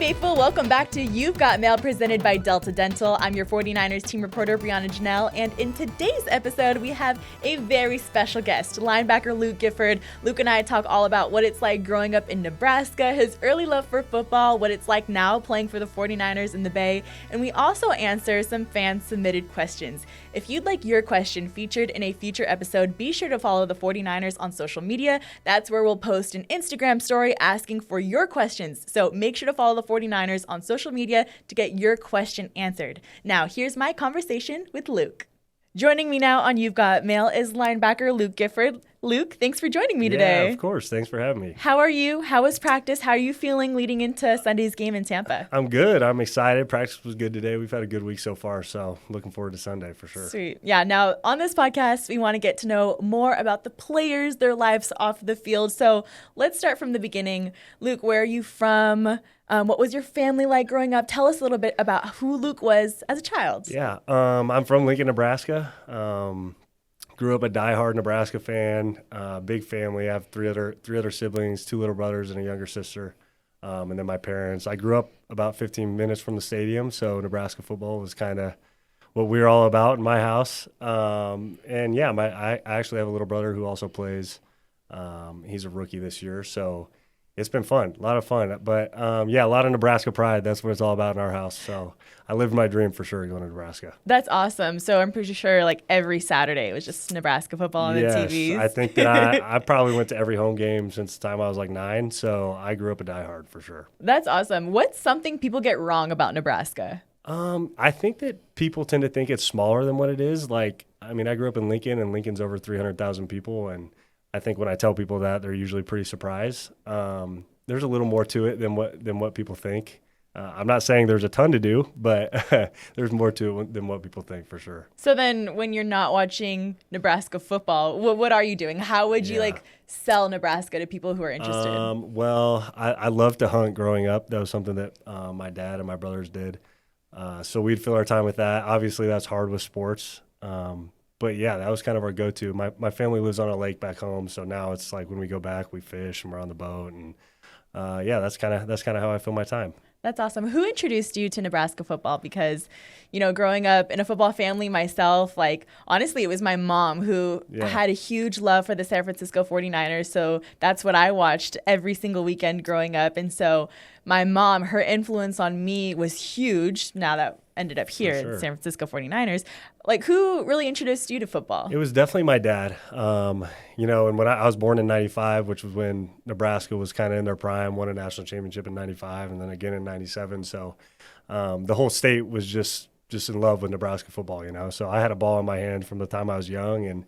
faithful, welcome back to You've Got Mail presented by Delta Dental. I'm your 49ers team reporter, Briana Jeannel, and in today's episode, we have a very special guest, linebacker Luke Gifford. Luke and I talk all about what it's like growing up in Nebraska, his early love for football, what it's like now playing for the 49ers in the Bay, and we also answer some fan-submitted questions. If you'd like your question featured in a future episode, be sure to follow the 49ers on social media. That's where we'll post an Instagram story asking for your questions. So make sure to follow the 49ers on social media to get your question answered. Now, here's my conversation with Luke. Joining me now on You've Got Mail is linebacker Luke Gifford. Luke, thanks for joining me today. Yeah, of course. Thanks for having me. How are you? How was practice? How are you feeling leading into Sunday's game in Tampa? I'm good. I'm excited. Practice was good today. We've had a good week so far, so looking forward to Sunday for sure. Sweet. Yeah, now on this podcast, we want to get to know more about the players, their lives off the field. So let's start from the beginning. Luke, where are you from? What was your family like growing up? Tell us a little bit about who Luke was as a child. Yeah, I'm from Lincoln, Nebraska. Grew up a diehard Nebraska fan. Big family. I have three other siblings, two little brothers and a younger sister, and then my parents. I grew up about 15 minutes from the stadium, so Nebraska football was kind of what we were all about in my house. And yeah, I actually have a little brother who also plays. He's a rookie this year, so it's been fun, a lot of fun. But yeah, a lot of Nebraska pride. That's what it's all about in our house. So I lived my dream for sure going to Nebraska. That's awesome. So I'm pretty sure like every Saturday it was just Nebraska football on the TVs. I think that I probably went to every home game since the time I was like 9. So I grew up a diehard for sure. That's awesome. What's something people get wrong about Nebraska? I think that people tend to think it's smaller than what it is. Like, I mean, I grew up in Lincoln, and Lincoln's over 300,000 people, and I think when I tell people that, they're usually pretty surprised. There's a little more to it than what people think. I'm not saying there's a ton to do, but there's more to it than what people think for sure. So then when you're not watching Nebraska football, what are you doing? How would you sell Nebraska to people who are interested? Well, I loved to hunt growing up. That was something that my dad and my brothers did. So we'd fill our time with that. Obviously, that's hard with sports. But yeah, that was kind of our go-to. My family lives on a lake back home, so now it's like when we go back, we fish and we're on the boat, and yeah, that's kind of how I fill my time. That's awesome. Who introduced you to Nebraska football? Because, you know, growing up in a football family myself, like, honestly, it was my mom who had a huge love for the San Francisco 49ers. So that's what I watched every single weekend growing up. And so my mom, her influence on me was huge. Now that ended up here in the San Francisco 49ers. Like, who really introduced you to football? It was definitely my dad. You know, and when I was born in 95, which was when Nebraska was kind of in their prime, won a national championship in 95 and then again in 97. So the whole state was just in love with Nebraska football, you know. So I had a ball in my hand from the time I was young,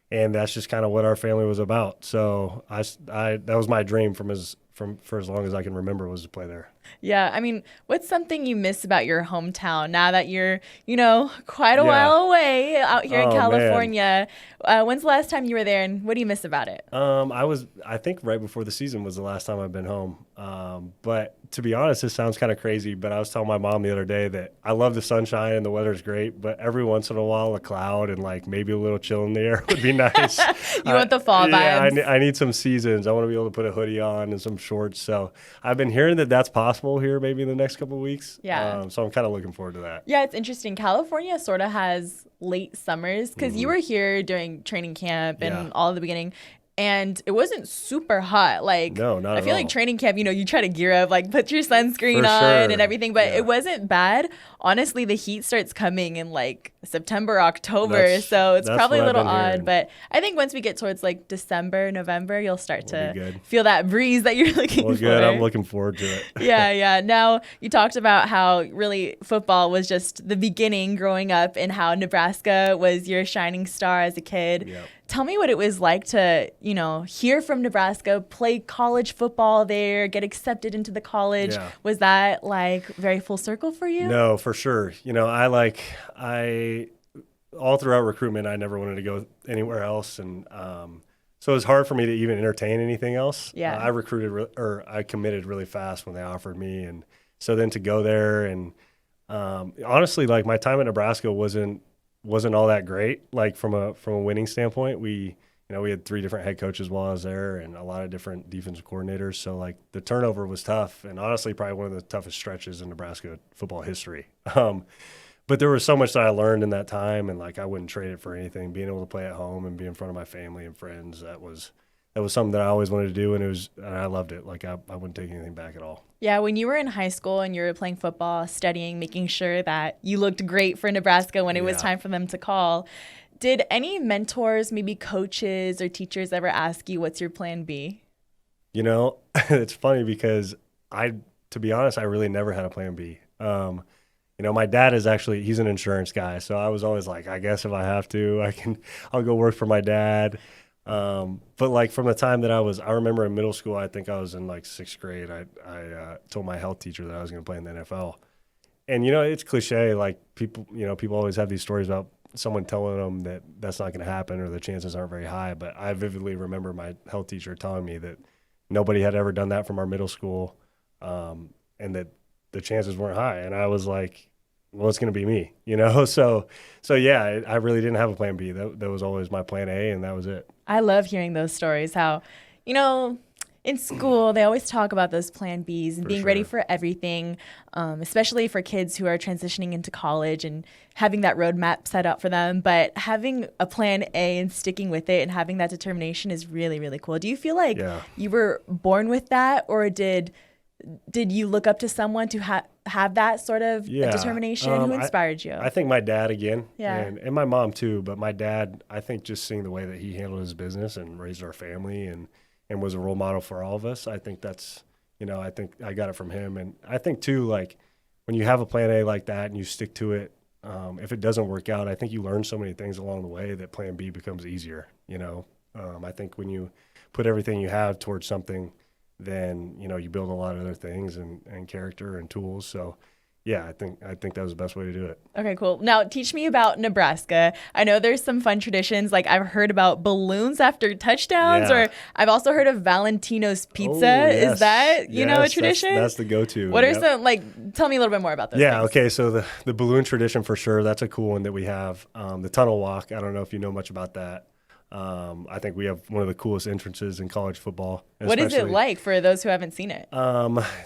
and that's just kind of what our family was about. So that was my dream for as long as I can remember, was to play there. Yeah, I mean, what's something you miss about your hometown now that you're, you know, quite a while away out here in California? When's the last time you were there, and what do you miss about it? I think right before the season was the last time I've been home. But to be honest, this sounds kind of crazy, but I was telling my mom the other day that I love the sunshine and the weather's great, but every once in a while a cloud and like maybe a little chill in the air would be nice. You want the fall vibes? Yeah, I need some seasons. I want to be able to put a hoodie on and some shorts. So I've been hearing that that's possible here maybe in the next couple of weeks. Yeah. So I'm kind of looking forward to that. Yeah, it's interesting. California sort of has late summers because you were here during training camp and all the beginning. And it wasn't super hot. Like, no, not at all. I feel like training camp, you know, you try to gear up, like put your sunscreen on and everything, but it wasn't bad. Honestly, the heat starts coming in like September, October, so it's probably a little odd. But I think once we get towards like December, November, you'll start to feel that breeze that you're looking for. Good. I'm looking forward to it. Yeah. Now, you talked about how really football was just the beginning growing up and how Nebraska was your shining star as a kid. Yep. Tell me what it was like to, you know, hear from Nebraska, play college football there, get accepted into the college. Yeah. Was that like very full circle for you? No, for sure. You know, I all throughout recruitment, I never wanted to go anywhere else. And so it was hard for me to even entertain anything else. Yeah. I committed really fast when they offered me. And so then to go there and honestly, like my time at Nebraska wasn't all that great. Like from a winning standpoint, we we had 3 different head coaches while I was there and a lot of different defensive coordinators. So, like, the turnover was tough and honestly probably one of the toughest stretches in Nebraska football history. But there was so much that I learned in that time, and, like, I wouldn't trade it for anything. Being able to play at home and be in front of my family and friends, that was something that I always wanted to do, and I loved it. Like, I wouldn't take anything back at all. Yeah, when you were in high school and you were playing football, studying, making sure that you looked great for Nebraska when it was time for them to call, did any mentors, maybe coaches or teachers ever ask you, what's your plan B? It's funny because to be honest, I really never had a plan B. My dad he's an insurance guy. So I was always like, I guess if I have to, I'll go work for my dad. But like from the time that I remember in middle school, I think I was in like 6th grade. I told my health teacher that I was going to play in the NFL. And, it's cliche. Like people always have these stories about someone telling them that that's not going to happen or the chances aren't very high. But I vividly remember my health teacher telling me that nobody had ever done that from our middle school. And that the chances weren't high. And I was like, well, it's going to be me, So yeah, I really didn't have a plan B. That was always my plan A, and that was it. I love hearing those stories, how, in school, they always talk about those plan Bs and being ready for everything, especially for kids who are transitioning into college and having that roadmap set up for them. But having a plan A and sticking with it and having that determination is really, really cool. Do you feel like you were born with that, or did you look up to someone to have that sort of determination? Who inspired you? I think my dad again, yeah. and my mom too. But my dad, I think just seeing the way that he handled his business and raised our family and was a role model for all of us, I think that's, I think I got it from him. And I think too, like when you have a plan A like that and you stick to it, if it doesn't work out, I think you learn so many things along the way that plan B becomes easier. I think when you put everything you have towards something, then you build a lot of other things and character and tools. So yeah, I think that was the best way to do it. Okay, cool. Now teach me about Nebraska. I know there's some fun traditions. Like I've heard about balloons after touchdowns, or I've also heard of Valentino's pizza. Yes. Is that a tradition? That's the go-to. What are some tell me a little bit more about those things. Okay, so the balloon tradition for sure, that's a cool one that we have. The tunnel walk, I don't know if you know much about that. I think we have one of the coolest entrances in college football. What is it like for those who haven't seen it?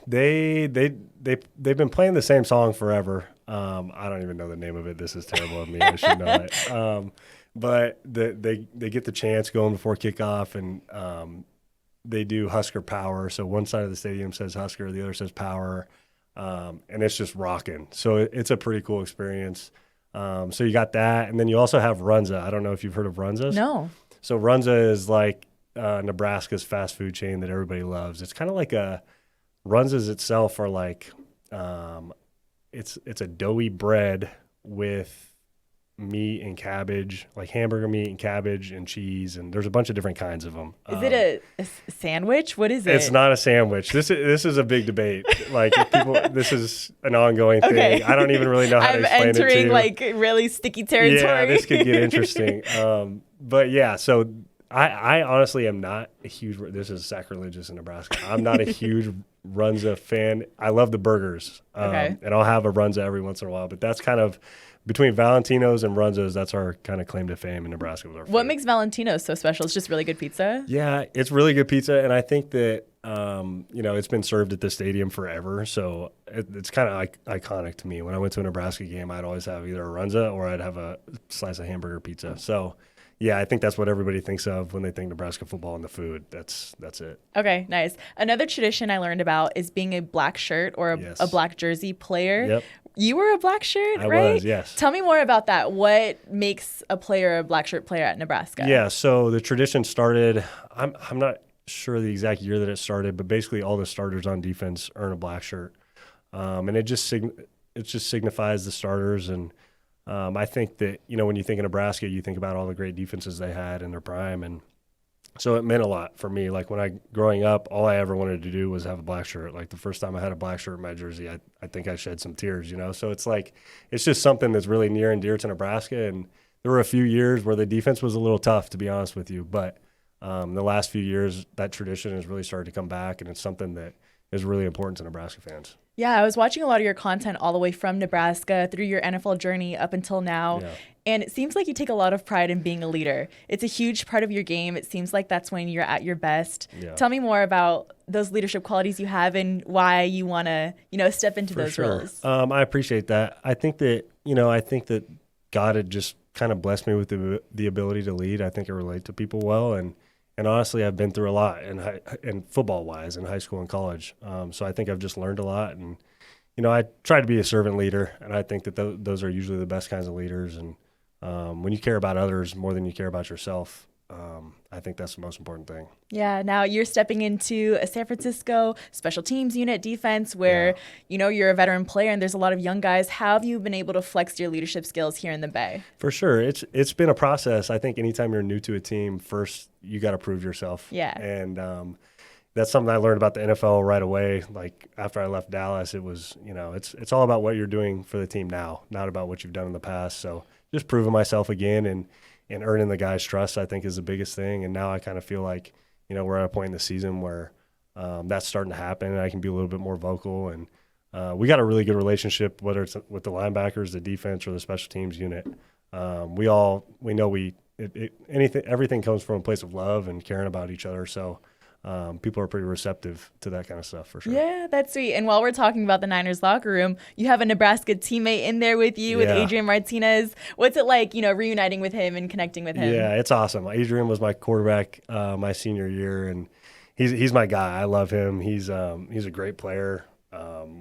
They've been playing the same song forever. I don't even know the name of it. This is terrible of me. I should know it. But they get the chance going before kickoff, and they do Husker Power. So one side of the stadium says Husker, the other says Power, and it's just rocking. So it's a pretty cool experience. So you got that, and then you also have Runza. I don't know if you've heard of Runza's. No. So Runza is like Nebraska's fast food chain that everybody loves. It's kind of like Runza's itself are like it's a doughy bread with meat and cabbage, like hamburger meat and cabbage and cheese, and there's a bunch of different kinds of them. Is it a sandwich? What is it? It's not a sandwich. This is a big debate. Like this is an ongoing thing. I don't even really know how to explain it to you. I'm entering like really sticky territory. Yeah, this could get interesting. But yeah, so I honestly am not a huge. This is sacrilegious in Nebraska. I'm not a huge Runza fan. I love the burgers, and I'll have a Runza every once in a while. But that's kind of between Valentino's and Runza's. That's our kind of claim to fame in Nebraska. With our what makes Valentino's so special? It's just really good pizza. Yeah, it's really good pizza, and I think that it's been served at the stadium forever, so it's kind of iconic to me. When I went to a Nebraska game, I'd always have either a Runza or I'd have a slice of hamburger pizza. So. Yeah, I think that's what everybody thinks of when they think Nebraska football and the food. That's it. Okay, nice. Another tradition I learned about is being a black shirt or a black jersey player. Yep. You were a black shirt, right? I was, yes. Tell me more about that. What makes a player a black shirt player at Nebraska? Yeah, so the tradition started, I'm not sure the exact year that it started, but basically all the starters on defense earn a black shirt. And it just signifies the starters. And I think that, when you think of Nebraska, you think about all the great defenses they had in their prime. And so it meant a lot for me. Like growing up, all I ever wanted to do was have a black shirt. Like the first time I had a black shirt in my jersey, I think I shed some tears, So it's like, it's just something that's really near and dear to Nebraska. And there were a few years where the defense was a little tough, to be honest with you. But the last few years, that tradition has really started to come back. And it's something that is really important to Nebraska fans. Yeah, I was watching a lot of your content all the way from Nebraska through your NFL journey up until now. Yeah. And it seems like you take a lot of pride in being a leader. It's a huge part of your game. It seems like that's when you're at your best. Yeah. Tell me more about those leadership qualities you have and why you want to, step into For those sure. roles. I appreciate that. I think that God had just kind of blessed me with the ability to lead. I think I relate to people well, and honestly, I've been through a lot in football wise in high school and college. So I think I've just learned a lot, and I try to be a servant leader, and I think that those are usually the best kinds of leaders. And when you care about others more than you care about yourself, I think that's the most important thing. Yeah, now you're stepping into a San Francisco special teams unit defense where, you're a veteran player and there's a lot of young guys. How have you been able to flex your leadership skills here in the Bay? For sure. It's been a process. I think anytime you're new to a team, first you got to prove yourself. Yeah. And that's something I learned about the NFL right away. Like after I left Dallas, it was, it's all about what you're doing for the team now, not about what you've done in the past. So just proving myself again and earning the guys' trust, I think, is the biggest thing. And now I kind of feel like, we're at a point in the season where that's starting to happen, and I can be a little bit more vocal. And we got a really good relationship, whether it's with the linebackers, the defense, or the special teams unit. Everything comes from a place of love and caring about each other. So people are pretty receptive to that kind of stuff, for sure. Yeah, that's sweet. And while we're talking about the Niners locker room, you have a Nebraska teammate in there with you, with Adrian Martinez. What's it like, reuniting with him and connecting with him? Yeah, it's awesome. Adrian was my quarterback my senior year, and he's my guy. I love him. He's a great player.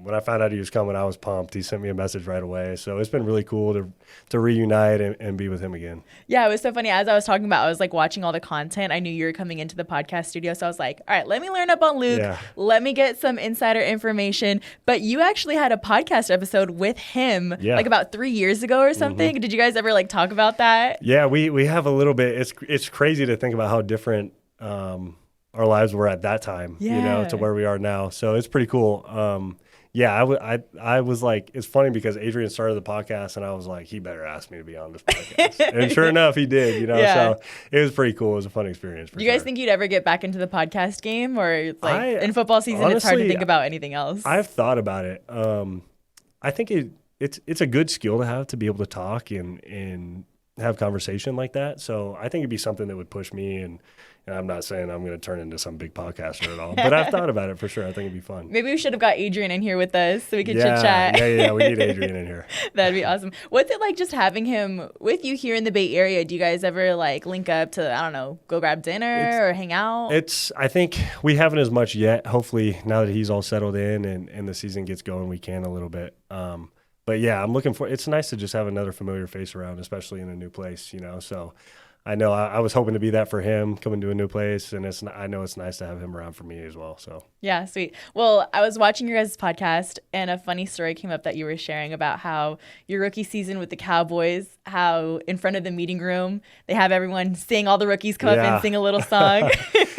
When I found out he was coming, I was pumped. He sent me a message right away. So it's been really cool to reunite and be with him again. Yeah, it was so funny. As I was talking about, I was like watching all the content. I knew you were coming into the podcast studio. So I was like, all right, let me learn up on Luke. Yeah. Let me get some insider information. But you actually had a podcast episode with him like about 3 years ago or something. Mm-hmm. Did you guys ever like talk about that? Yeah, we have a little bit. It's crazy to think about how different our lives were at that time, to where we are now. So it's pretty cool. I was like, it's funny because Adrian started the podcast, and I was like, he better ask me to be on this podcast. And sure enough, he did, So it was pretty cool. It was a fun experience. Do you guys think you'd ever get back into the podcast game, or it's like in football season, honestly, it's hard to think about anything else? I've thought about it. I think it's a good skill to have, to be able to talk and have conversation like that. So I think it'd be something that would push me, and I'm not saying I'm going to turn into some big podcaster at all, but I've thought about it for sure. I think it'd be fun. Maybe we should have got Adrian in here with us so we could chit chat. Yeah. We need Adrian in here. That'd be awesome. What's it like just having him with you here in the Bay Area? Do you guys ever like link up to, I don't know, go grab dinner or hang out? I think we haven't as much yet. Hopefully now that he's all settled in and the season gets going, we can a little bit. But yeah, I'm looking for, it's nice to just have another familiar face around, especially in a new place, so I know I was hoping to be that for him coming to a new place, and I know it's nice to have him around for me as well. So yeah, sweet. Well, I was watching your guys' podcast, and a funny story came up that you were sharing about how your rookie season with the Cowboys, how in front of the meeting room they have everyone sing, all the rookies come up and sing a little song.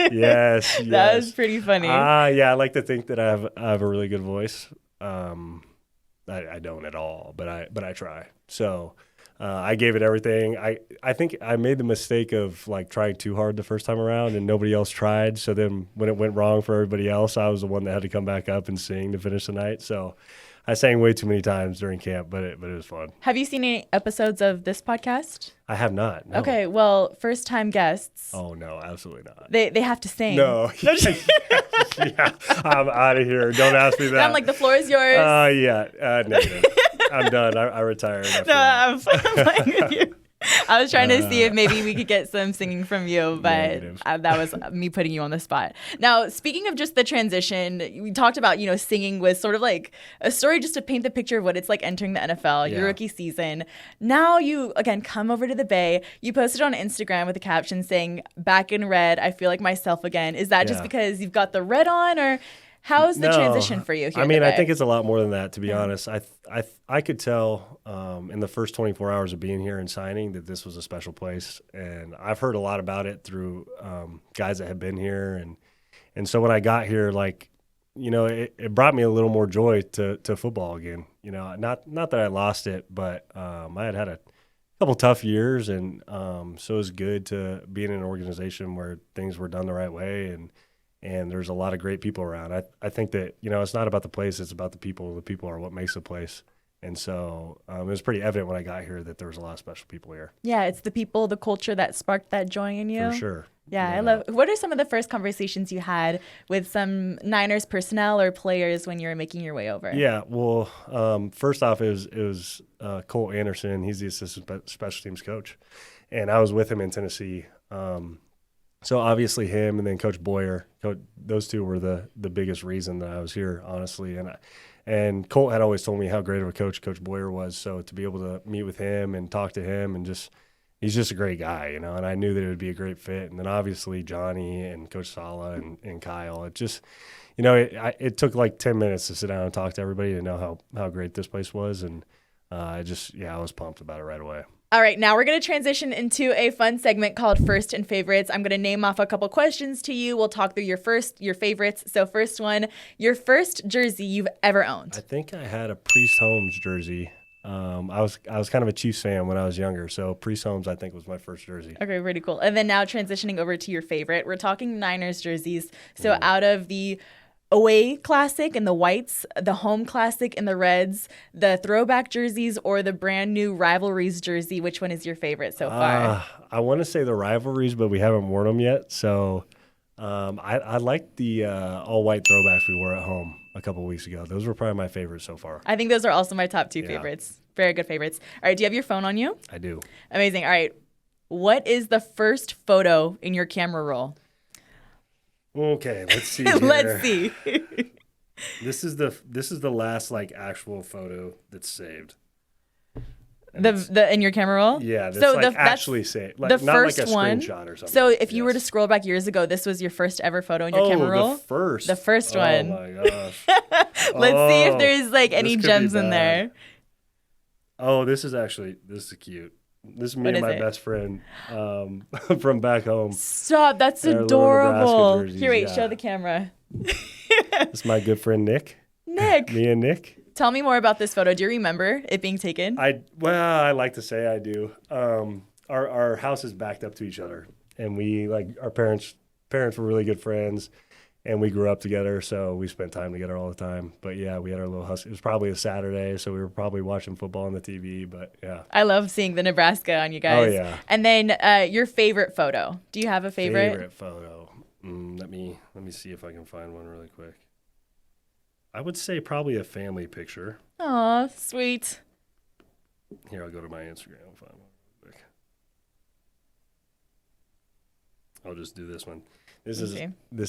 Yes. That was pretty funny. I like to think that I have a really good voice. I don't at all, but I try. So. I gave it everything. I think I made the mistake of like trying too hard the first time around, and nobody else tried. So then when it went wrong for everybody else, I was the one that had to come back up and sing to finish the night. So I sang way too many times during camp, but it was fun. Have you seen any episodes of this podcast? I have not. No. Okay, well, first time guests. Oh no, absolutely not. They have to sing. No. Yeah, I'm out of here. Don't ask me that. I'm like, the floor is yours. Negative. I'm done. I retired. No, I'm playing with you. I was trying to see if maybe we could get some singing from you, but that was me putting you on the spot. Now, speaking of just the transition, we talked about, singing was sort of like a story just to paint the picture of what it's like entering the NFL, your rookie season. Now you, again, come over to the Bay. You posted on Instagram with a caption saying, "Back in red, I feel like myself again." Is that just because you've got the red on, or how's the transition for you here? I think it's a lot more than that, to be honest. I could tell in the first 24 hours of being here and signing that this was a special place, and I've heard a lot about it through guys that have been here, and so when I got here, like, it brought me a little more joy to football again. Not that I lost it, but I had a couple tough years, and so it was good to be in an organization where things were done the right way, and and there's a lot of great people around. I think that, it's not about the place, it's about the people. The people are what makes the place. And so it was pretty evident when I got here that there was a lot of special people here. Yeah, it's the people, the culture that sparked that joy in you. For sure. Yeah, I love. What are some of the first conversations you had with some Niners personnel or players when you were making your way over? Yeah, well, first off, it was Colt Anderson. He's the assistant special teams coach, and I was with him in Tennessee. So obviously him, and then Coach Boyer. Those two were the biggest reason that I was here, honestly. And Colt had always told me how great of a coach Coach Boyer was. So to be able to meet with him and talk to him, and he's just a great guy, And I knew that it would be a great fit. And then obviously Johnny and Coach Sala and Kyle. It just, it took like 10 minutes to sit down and talk to everybody to know how great this place was. And I was pumped about it right away. All right, now we're going to transition into a fun segment called First and Favorites. I'm going to name off a couple questions to you. We'll talk through your favorites. So first one, your first jersey you've ever owned. I think I had a Priest Holmes jersey. I was kind of a Chiefs fan when I was younger, so Priest Holmes I think was my first jersey. Okay, pretty cool. And then now transitioning over to your favorite. We're talking Niners jerseys. So out of the away classic and the whites, the home classic and the reds, the throwback jerseys, or the brand new rivalries jersey, which one is your favorite so far? I want to say the rivalries, but we haven't worn them yet. So I like the all white throwbacks we wore at home a couple weeks ago. Those were probably my favorites so far. I think those are also my top two favorites. Very good favorites. All right, do you have your phone on you? I do. Amazing. All right. What is the first photo in your camera roll? Okay, let's see. Here. Let's see. This is the last like actual photo that's saved. The in your camera roll? Yeah, that's actually saved. Like, the not first like a one. Screenshot or something. So if you were to scroll back years ago, this was your first ever photo in your camera roll? The first one. Oh my gosh. Let's see if there's like any gems in there. Oh, this is cute. This is me and my best friend from back home. Stop, that's adorable. Here, wait, show the camera. It's my good friend Nick. Me and Nick. Tell me more about this photo. Do you remember it being taken? I like to say I do. Our house is backed up to each other, and our parents were really good friends, and we grew up together, so we spent time together all the time. But yeah, we had our little hustle. It was probably a Saturday, so we were probably watching football on the TV. But yeah, I love seeing the Nebraska on you guys. Oh yeah. And then your favorite photo. Do you have a favorite? Favorite photo. Let me see if I can find one really quick. I would say probably a family picture. Aw, sweet. Here, I'll go to my Instagram and find one real quick. I'll just do this one. This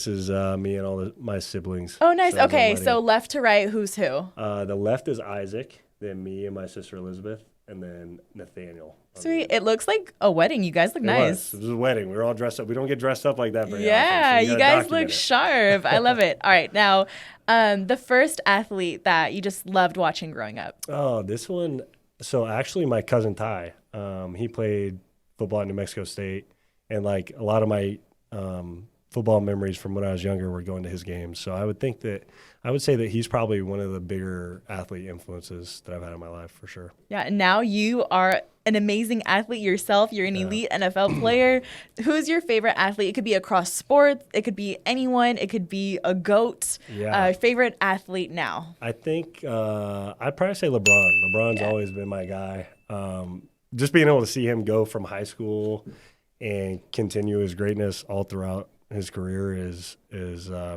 is me and all my siblings. Oh, nice. Okay, so left to right, who's who? The left is Isaac, then me and my sister Elizabeth, and then Nathaniel. Sweet. It looks like a wedding. You guys look nice. It was a wedding. We were all dressed up. We don't get dressed up like that very often. Yeah, you guys look sharp. I love it. All right, now, the first athlete that you just loved watching growing up. Oh, this one. So actually, my cousin Ty, he played football at New Mexico State, and like a lot of my football memories from when I was younger were going to his games. So I would say that he's probably one of the bigger athlete influences that I've had in my life for sure. Yeah, and now you are an amazing athlete yourself. You're an elite NFL player. Who's your favorite athlete? It could be across sports. It could be anyone. It could be a GOAT. Yeah. Favorite athlete now? I think I'd probably say LeBron. LeBron's always been my guy. Just being able to see him go from high school and continue his greatness all throughout his career is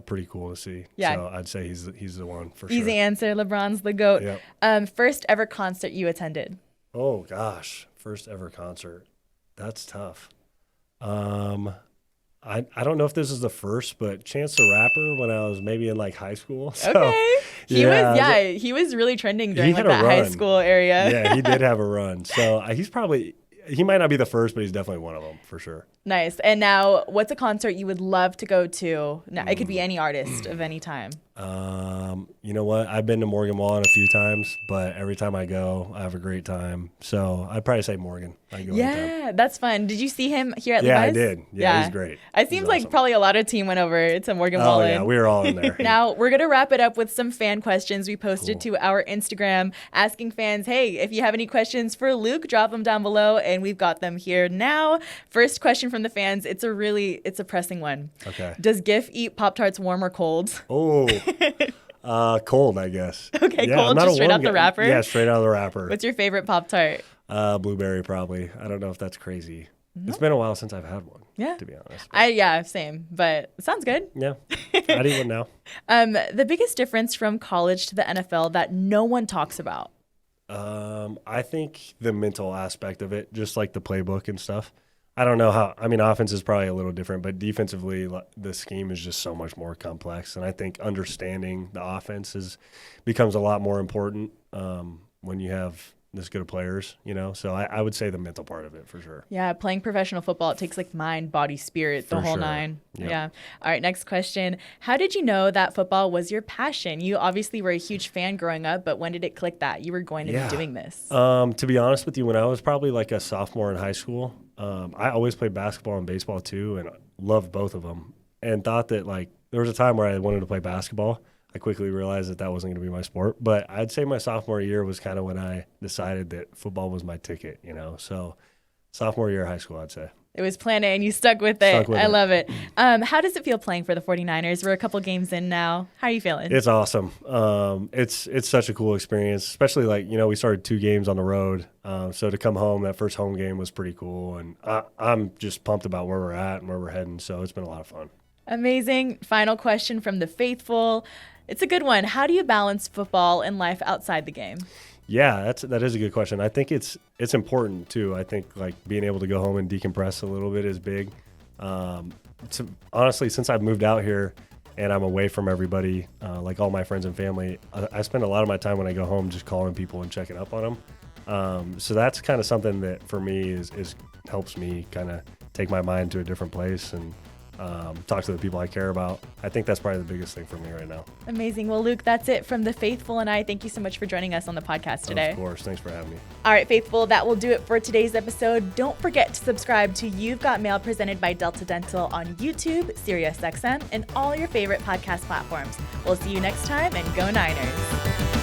pretty cool to see. Yeah. So I'd say he's the one for sure. Easy answer. LeBron's the GOAT. Yep. First ever concert you attended? Oh gosh, first ever concert. That's tough. I don't know if this is the first, but Chance the Rapper when I was maybe in like high school. So, okay. He was really trending during like that high school area. Yeah, he did have a run. So he might not be the first, but he's definitely one of them for sure. Nice. And now, what's a concert you would love to go to? Now, it could be any artist of any time. You know what? I've been to Morgan Wallen a few times, but every time I go, I have a great time. So I'd probably say Morgan. I go anytime. That's fun. Did you see him here at Yeah, Levi's? I did. Yeah, he's great. It seems like awesome. probably a lot of team went over to Morgan Wallen. Oh, yeah, we were all in there. Now, we're going to wrap it up with some fan questions we posted to our Instagram, asking fans, hey, if you have any questions for Luke, drop them down below, and we've got them here now. First question from the fans. It's a pressing one. Okay. Does Giff eat Pop-Tarts warm or cold? Oh, cold, I guess. Okay, yeah, cold, just straight out the wrapper? Yeah, straight out of the wrapper. What's your favorite Pop-Tart? Blueberry, probably. I don't know if that's crazy. It's been a while since I've had one, to be honest. Same, but it sounds good. Yeah, I'd eat one now. The biggest difference from college to the NFL that no one talks about? I think the mental aspect of it, just like the playbook and stuff. I don't know how. I mean, offense is probably a little different, but defensively, the scheme is just so much more complex. And I think understanding the offense becomes a lot more important when you have this good of players, So I would say the mental part of it for sure. Yeah, playing professional football, it takes like mind, body, spirit, the whole nine. Yep. Yeah. All right, next question. How did you know that football was your passion? You obviously were a huge fan growing up, but when did it click that you were going to be doing this? To be honest with you, when I was probably like a sophomore in high school, I always played basketball and baseball too, and loved both of them, and thought that there was a time where I wanted to play basketball. I quickly realized that wasn't going to be my sport, but I'd say my sophomore year was kind of when I decided that football was my ticket, So sophomore year of high school, I'd say. It was planned and you stuck with it. I love it. How does it feel playing for the 49ers? We're a couple games in now. How are you feeling? It's awesome. It's such a cool experience, especially we started 2 games on the road. So to come home, that first home game was pretty cool. And I'm just pumped about where we're at and where we're heading. So it's been a lot of fun. Amazing. Final question from the faithful. It's a good one. How do you balance football and life outside the game? Yeah, that is a good question. I think it's important too. I think being able to go home and decompress a little bit is big. Honestly, since I've moved out here and I'm away from everybody, all my friends and family, I spend a lot of my time when I go home just calling people and checking up on them. So that's kind of something that for me is helps me kind of take my mind to a different place and talk to the people I care about. I think that's probably the biggest thing for me right now. Amazing. Well, Luke, that's it from the Faithful and I. Thank you so much for joining us on the podcast today. Of course. Thanks for having me. All right, Faithful, that will do it for today's episode. Don't forget to subscribe to You've Got Mail presented by Delta Dental on YouTube, SiriusXM, and all your favorite podcast platforms. We'll see you next time, and go Niners.